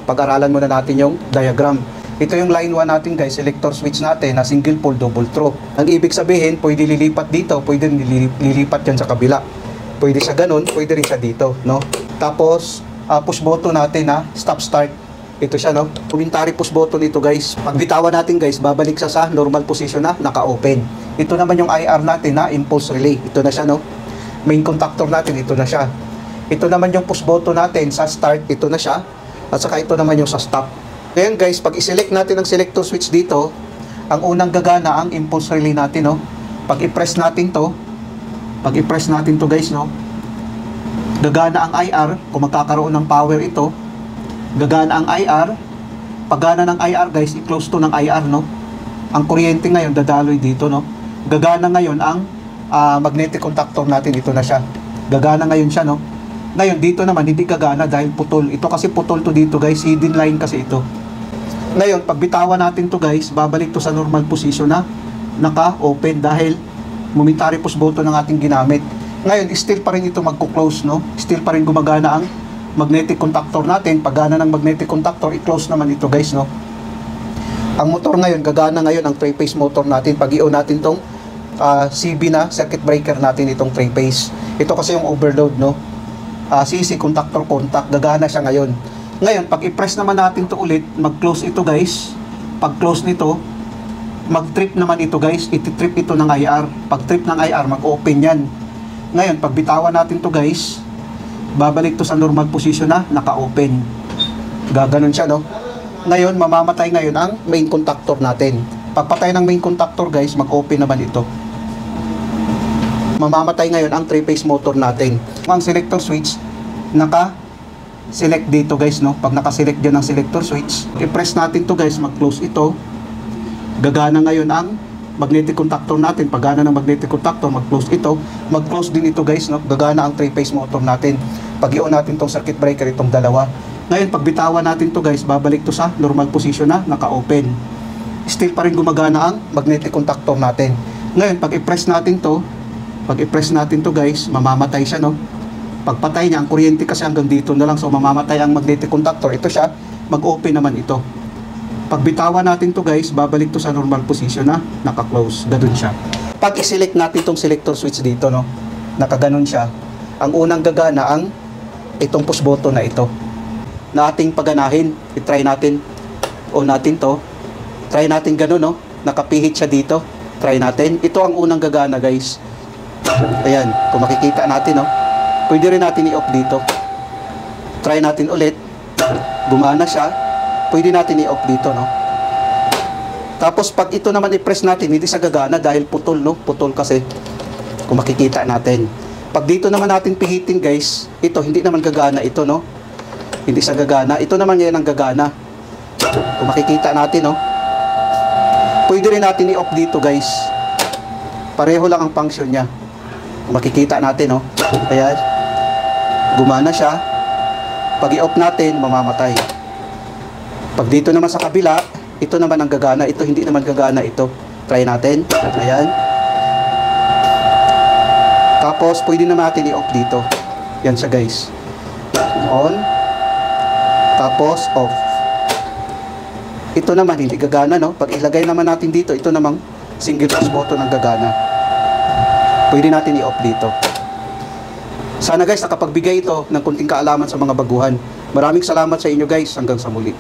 pag-aralan muna natin yung diagram. Ito yung line 1 natin guys, selector switch natin na single pole double throw. Ang ibig sabihin, pwede lilipat dito, pwede lilipat yan sa kabila. Pwede siya ganun, pwede rin siya dito, no? Tapos, push button natin na stop start. Ito siya, no? Momentary push button ito guys. Pag bitawan natin guys, babalik siya sa normal position na naka-open. Ito naman yung IR natin na impulse relay. Ito na siya, no? Main contactor natin, ito na siya. Ito naman yung push button natin sa start, ito na siya. At saka ito naman yung sa stop. Ngayon guys, pag i-select natin ang selector switch dito, ang unang gagana ang impulse relay natin, no? Pag i-press natin to guys, no? Gagana ang IR, kung magkakaroon ng power ito, gagana ang IR. Pagana ng IR guys, i-close to ng IR, no? Ang kuryente ngayon dadaloy dito, no? Gagana ngayon ang magnetic contactor natin, ito na siya. Gagana ngayon siya, no? Ngayon dito naman hindi gagana dahil putol. Ito kasi putol to dito guys, hidden line kasi ito. Ngayon, pag bitawan natin to guys, babalik to sa normal position na naka-open dahil momentary push button ng ating ginamit. Ngayon, still pa rin ito magko-close, no? Still pa rin gumagana ang magnetic contactor natin. Pag gana ng magnetic contactor, i-close naman ito guys, no? Ang motor ngayon, gagana ngayon ang 3-phase motor natin. Pag i-on natin tong CB na circuit breaker natin, itong 3-phase. Ito kasi yung overload, no? CC, contactor, contact, gagana siya ngayon. Ngayon, pag i-press naman natin to ulit, mag-close ito guys. Pag close nito, mag-trip naman ito guys. Iti-trip ito ng IR. Pag trip ng IR, mag-open yan. Ngayon, pag bitawan natin to guys, babalik to sa normal position na naka-open. Gaganon siya, no? Ngayon, mamamatay ngayon ang main contactor natin. Pagpatay ng main contactor guys, mag-open naman ito. Mamamatay ngayon ang 3-phase motor natin. Ang selector switch, naka-select dito guys, no? Pag naka-select dyan ang selector switch, i-press natin to guys, mag-close ito. Gagana ngayon ang magnetic contactor natin. Pagana ng magnetic contactor, mag-close ito. Mag-close din ito guys, no? Gagana ang 3-phase motor natin. Pag i-on natin tong circuit breaker, itong dalawa. Ngayon, pag bitawan natin to guys, babalik to sa normal position na naka-open. Still pa rin gumagana ang magnetic contactor natin. Ngayon, pag i-press natin to guys, mamamatay siya, no? Pagpatay niya, ang kuryente kasi hanggang dito na lang, so mamamatay ang magnetic contactor. Ito siya, mag-open naman ito. Pag bitawan natin to guys, babalik to sa normal position na naka-close. Ganun siya. Pag i-select natin tong selector switch dito, no? Nakaganon siya. Ang unang gagana ang itong push button na ito. Na ating paganahin. I-try natin. On natin to. Try natin ganun, no? Nakapihit siya dito. Try natin. Ito ang unang gagana guys. Ayan, kung makikita natin, no? Pwede rin natin i-off dito. Try natin ulit. Gumana siya. Pwede natin i-off dito, no? Tapos pag ito naman i-press natin, hindi siya gagana dahil putol, no? Putol kasi. Kung makikita natin. Pag dito naman natin pihitin, guys, ito hindi naman gagana ito, no? Hindi siya gagana. Ito naman ngayon ang gagana. Kung makikita natin, no? Pwede rin natin i-off dito, guys. Pareho lang ang function niya. Kung makikita natin, no? Ayan. Gumana siya. Pag i-off natin, mamamatay. Pag dito naman sa kabila, ito naman ang gagana. Ito hindi naman gagana ito. Try natin. Ayan. Tapos, pwede naman natin i-off dito. Yan siya guys. On. Tapos, off. Ito naman, hindi gagana, no? Pag ilagay naman natin dito, ito namang single push button ang gagana. Pwede natin i-off dito. Sana guys, nakapagbigay ito ng kunting kaalaman sa mga baguhan. Maraming salamat sa inyo guys. Hanggang sa muli.